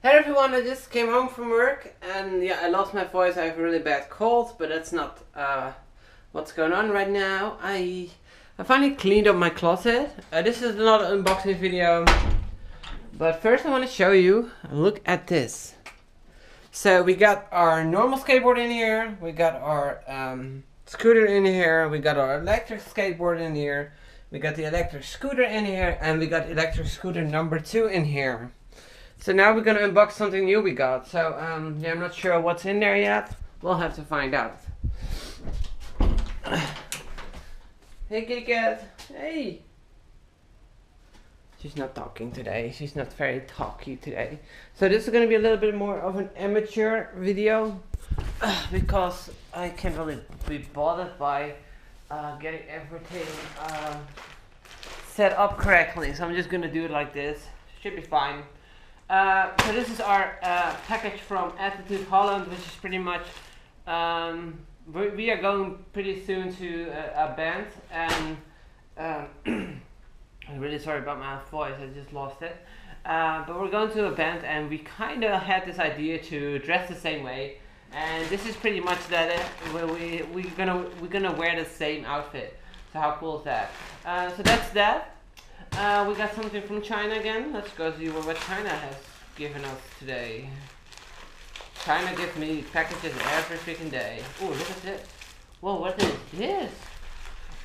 Hey everyone, I just came home from work and yeah, I lost my voice. I have a really bad cold, but that's not what's going on right now. I finally cleaned up my closet. This is not an unboxing video, but first I want to show you, look at this. So we got our normal skateboard in here, we got our scooter in here, we got our electric skateboard in here, we got the electric scooter in here, and we got electric scooter number 2 in here. So now we're gonna unbox something new we got. So yeah, I'm not sure what's in there yet. We'll have to find out. Hey kitty cat. Hey. She's not talking today. She's not very talky today. So this is gonna be a little bit more of an amateur video because I can't really be bothered by getting everything set up correctly. So I'm just gonna do it like this. Should be fine. So this is our package from Attitude Holland, which is pretty much, we are going pretty soon to a band, and I'm really sorry about my voice, I just lost it. But we're going to a band, and we kind of had this idea to dress the same way, and this is pretty much that where we're gonna wear the same outfit. So how cool is that? So that's that. We got something from China again. Let's go see what China has given us today. China gives me packages every freaking day. Oh, look at this. Whoa, what is this?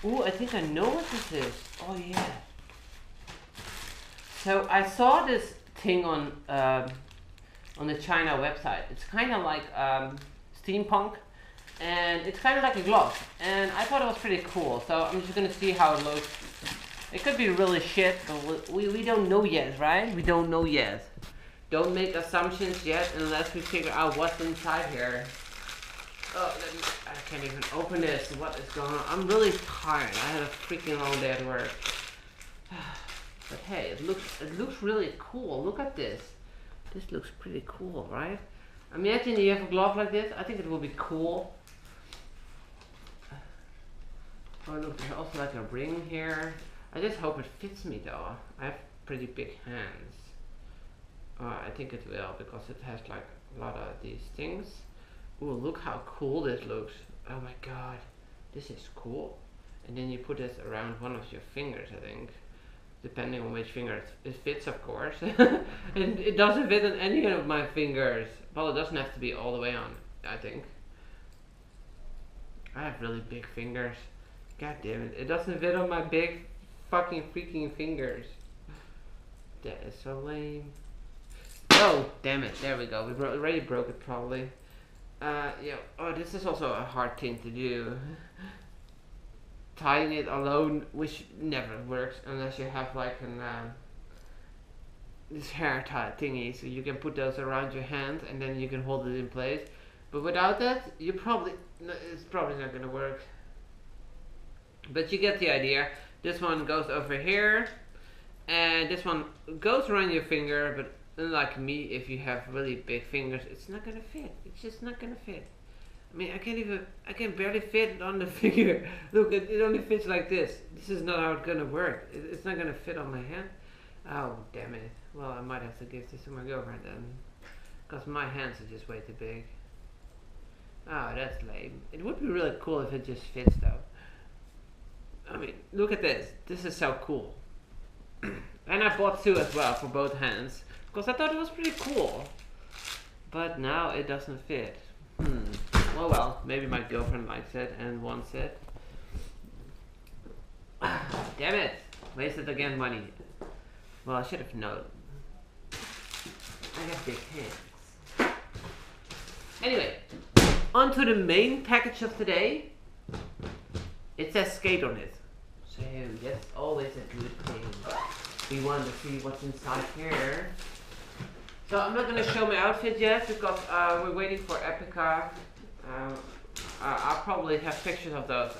Oh, I think I know what this is. Oh yeah. So I saw this thing on the China website. It's kind of like steampunk, and it's kind of like a glove. And I thought it was pretty cool. So I'm just gonna see how it looks. It could be really shit, but we don't know yet, right? We don't know yet. Don't make assumptions yet unless we figure out what's inside here. Oh, I can't even open this. What is going on? I'm really tired. I had a freaking long day at work. But hey, it looks really cool. Look at this. This looks pretty cool, right? Imagine you have a glove like this. I think it will be cool. Oh look, there's also like a ring here. I just hope it fits me though. I have pretty big hands. I think it will because it has like a lot of these things. Ooh, look how cool this looks. Oh my god, this is cool. And then you put this around one of your fingers, I think. Depending on which finger it fits, of course. And it doesn't fit on any of my fingers. Well, it doesn't have to be all the way on, I think. I have really big fingers. God damn it, it doesn't fit on my big fucking freaking fingers. That is so lame. Oh, damn it, there we go. We already broke it probably. Yeah, oh, this is also a hard thing to do. Tying it alone, which never works unless you have like an this hair tie thingy, so you can put those around your hand and then you can hold it in place. But without that, it's probably not gonna work. But you get the idea. This one goes over here, and this one goes around your finger, but unlike me, if you have really big fingers, it's not gonna fit. It's just not gonna fit. I mean, I can barely fit it on the finger. Look, it only fits like this. This is not how it's gonna work. It's not gonna fit on my hand. Oh, damn it. Well, I might have to give this to my girlfriend then. Because my hands are just way too big. Oh, that's lame. It would be really cool if it just fits though. I mean, look at this. This is so cool. And I bought 2 as well for both hands. Because I thought it was pretty cool. But now it doesn't fit. Oh well, maybe my girlfriend likes it and wants it. Damn it! Wasted again money. Well, I should have known. I got big hands. Anyway, on to the main package of today. It says skate on it. So that's always a good thing. We want to see what's inside here. So I'm not going to show my outfit yet because we're waiting for Epica. I'll probably have pictures of those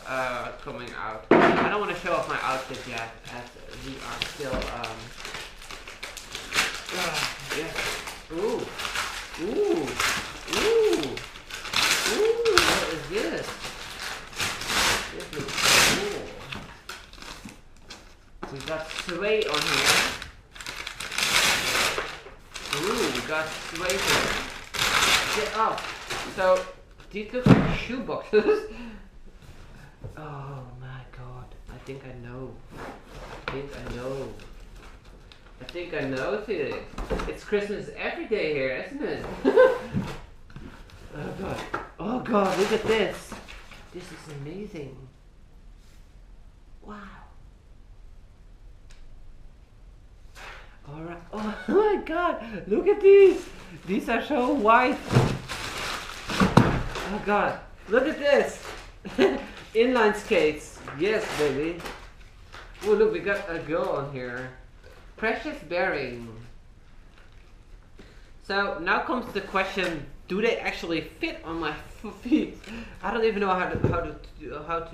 coming out. I don't want to show off my outfit yet as we are still yeah. Ooh. Ooh. Ooh. Ooh, what is this? This looks cool. We got suede on here. Ooh. Ooh, we got suede. Get up. So these look like shoe boxes. Oh my god. I think I know. I think I know, Felix. It's Christmas every day here, isn't it? Oh god. Oh god, look at this. This is amazing. Wow. Alright. Oh my god. Look at these. These are so white. Oh god. Look at this. Inline skates. Yes, baby. Oh look, we got a girl on here. Precious bearing. So now comes the question: do they actually fit on my feet? I don't even know how to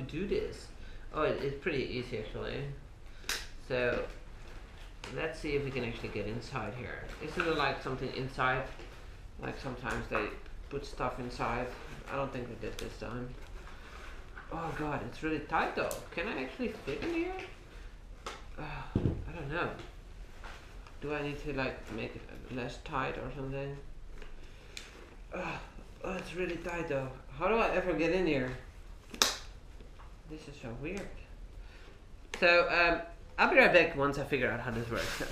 do this. Oh, it's pretty easy actually. So let's see if we can actually get inside here. Isn't there like something inside? Like sometimes they put stuff inside. I don't think we did this time. Oh god, it's really tight though. Can I actually fit in here? I don't know. Do I need to like make it less tight or something? Oh, it's really tight though. How do I ever get in here? This is so weird. So I'll be right back once I figure out how this works.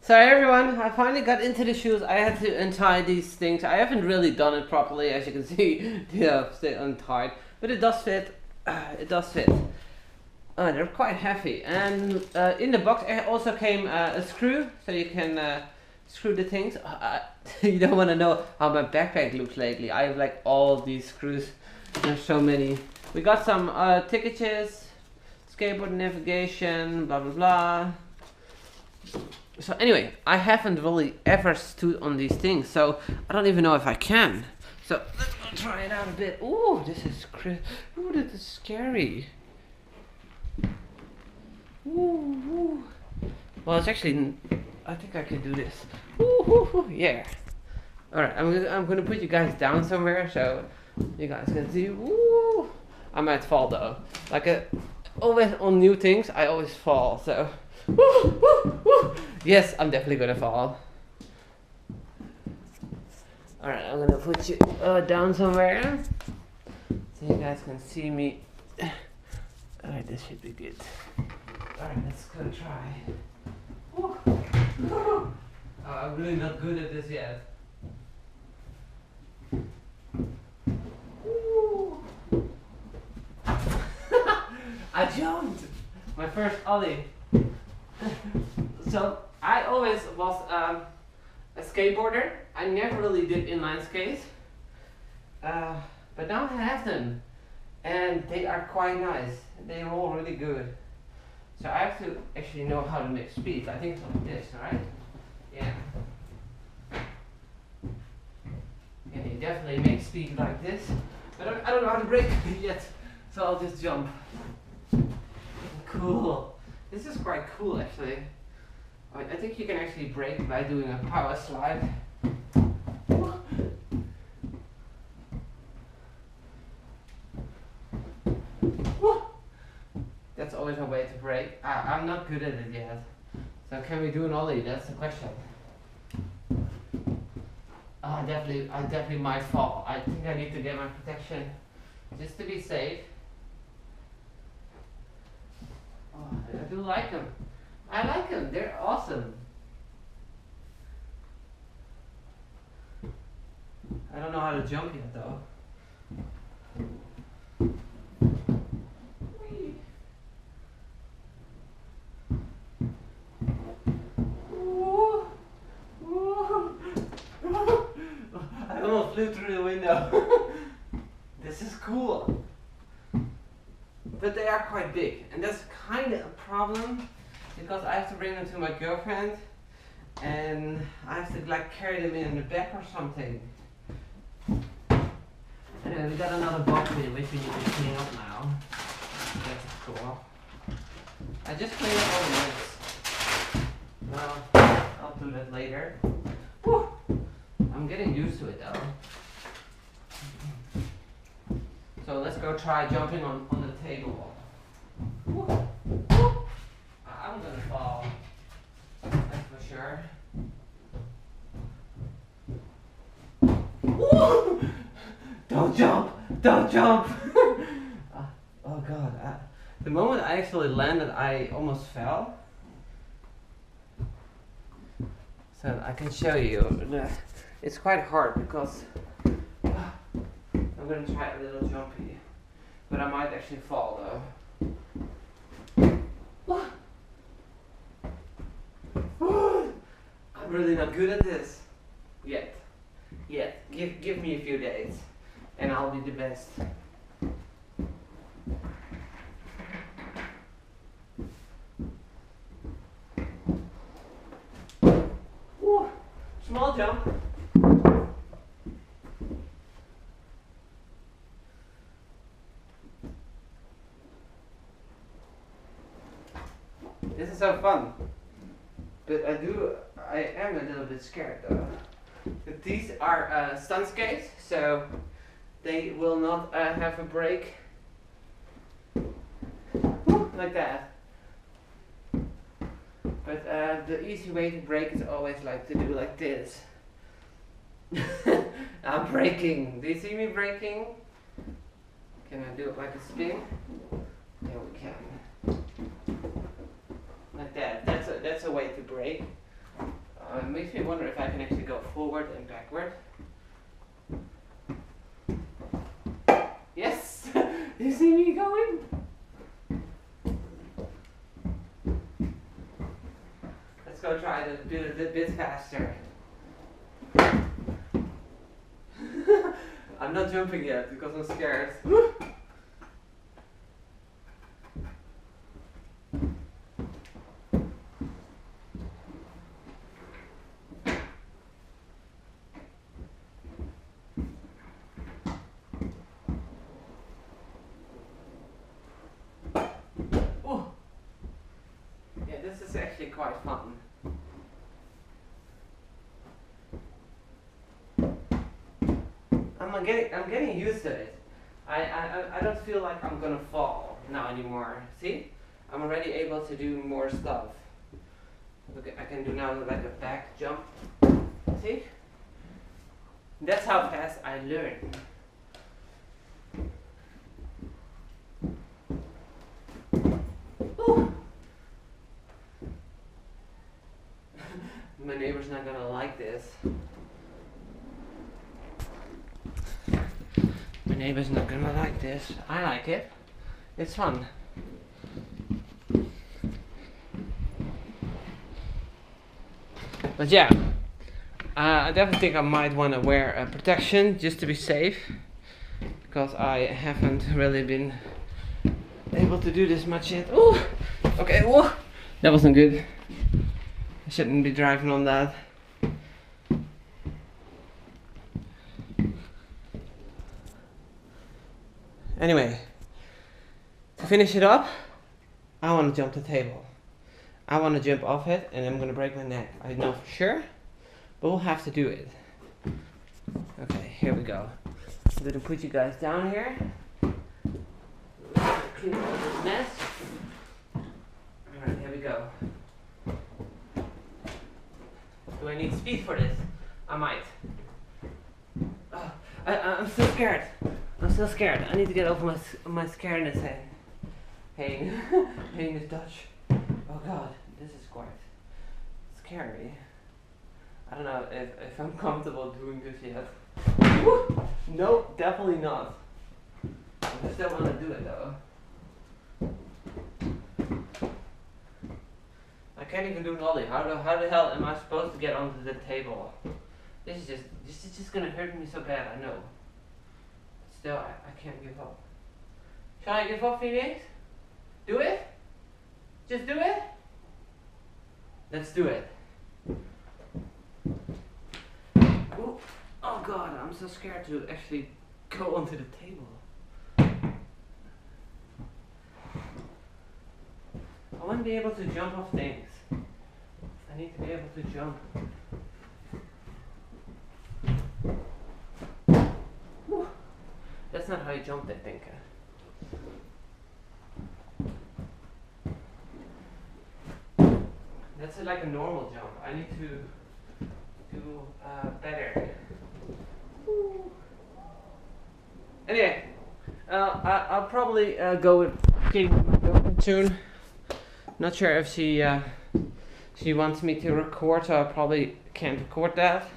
So everyone, I finally got into the shoes. I had to untie these things. I haven't really done it properly, as you can see. They stay untied, but it does fit. It does fit. They're quite heavy, and in the box also came a screw, so you can screw the things. You don't want to know how my backpack looks lately. I have like all these screws. There's so many. We got some tickets, skateboard navigation, blah blah blah. So anyway, I haven't really ever stood on these things, so I don't even know if I can. So let's go try it out a bit. Ooh, this is ooh, this is scary. Ooh. Well, it's actually, I think I can do this. Ooh, yeah. All right, I'm gonna put you guys down somewhere so you guys can see. Ooh. I might fall though. Like always on new things, I always fall. So, yes, I'm definitely gonna fall. All right, I'm gonna put you down somewhere so you guys can see me. All right, this should be good. Alright, let's go try. Oh, I'm really not good at this yet. I jumped! My first ollie. So, I always was a skateboarder. I never really did inline skates. But now I have them. And they are quite nice. They roll really good. So I have to actually know how to make speed. I think it's like this, right? Yeah. Yeah, you definitely make speed like this. But I don't know how to brake yet, so I'll just jump. Cool. This is quite cool actually. I think you can actually brake by doing a power slide. That's always a way to brake. I'm not good at it yet. So can we do an ollie? That's the question. I definitely might fall. I think I need to get my protection just to be safe. Oh, I do like them. I like them. They're awesome. I don't know how to jump yet though. I almost flew through the window. This is cool. But they are quite big, and that's kind of a problem because I have to bring them to my girlfriend and I have to like carry them in the back or something. Anyway, we got another box here which we need to clean up now. That's cool. I just cleaned up all the lids. Well, I'll do that later. Whew. I'm getting used to it though. So let's go try jumping on the table. Whew. Whew. I'm gonna fall. That's for sure. Don't jump! Don't jump! Oh god. The moment I actually landed, I almost fell. So I can show you. It's quite hard because I'm gonna try a little jumpy. But I might actually fall though. I'm really not good at this. Yet. Give me a few days. And I'll be the best. Ooh, small jump. This is so fun. But I am a little bit scared though. But these are stunt skates, so they will not have a brake. Like that. But the easy way to brake is always like to do like this. I'm braking. Do you see me braking? Can I do it like a spin? There we can. Like that. That's a way to brake. It makes me wonder if I can actually go forward and backward. Yes! You see me going? Let's go try to do it a bit faster. I'm not jumping yet because I'm scared. This is actually quite fun. I'm getting used to it. I don't feel like I'm gonna fall now anymore. See? I'm already able to do more stuff. Look, I can do now like a back jump. See? That's how fast I learn. My neighbor's not gonna like this. My neighbor's not gonna like this. I like it. It's fun. But yeah, I definitely think I might want to wear a protection just to be safe, because I haven't really been able to do this much yet. Ooh, okay, whoa, that wasn't good. I shouldn't be driving on that. Anyway, to finish it up, I want to jump the table. I want to jump off it and I'm going to break my neck. I know for sure, but we'll have to do it. Okay, here we go. I'm going to put you guys down here. Clean up this mess. Alright, here we go. Do I need speed for this? I might. Oh, I'm still scared. I'm still scared. I need to get over my scaredness. Pain. Pain is Dutch. Oh god, this is quite scary. I don't know if I'm comfortable doing this yet. Woo! No, definitely not. I still want to do it though. I can't even do an ollie. How the hell am I supposed to get onto the table? This is just gonna hurt me so bad, I know. Still, I can't give up. Shall I give up, Phoenix? Do it? Just do it? Let's do it. Ooh. Oh god, I'm so scared to actually go onto the table. I want to be able to jump off things. I need to be able to jump. Whew. That's not how you jump, I think. That's like a normal jump. I need to do better. Ooh. I'll probably go with getting my girlfriend soon. Not sure if she wants me to record, so I probably can't record that.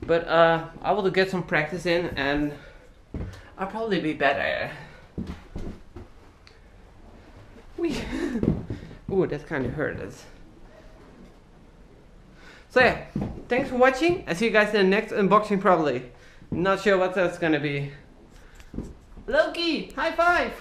But I will get some practice in, and I'll probably be better. Ooh, that kind of hurt us. So yeah, thanks for watching. I'll see you guys in the next unboxing probably. Not sure what that's gonna be. Loki, high five!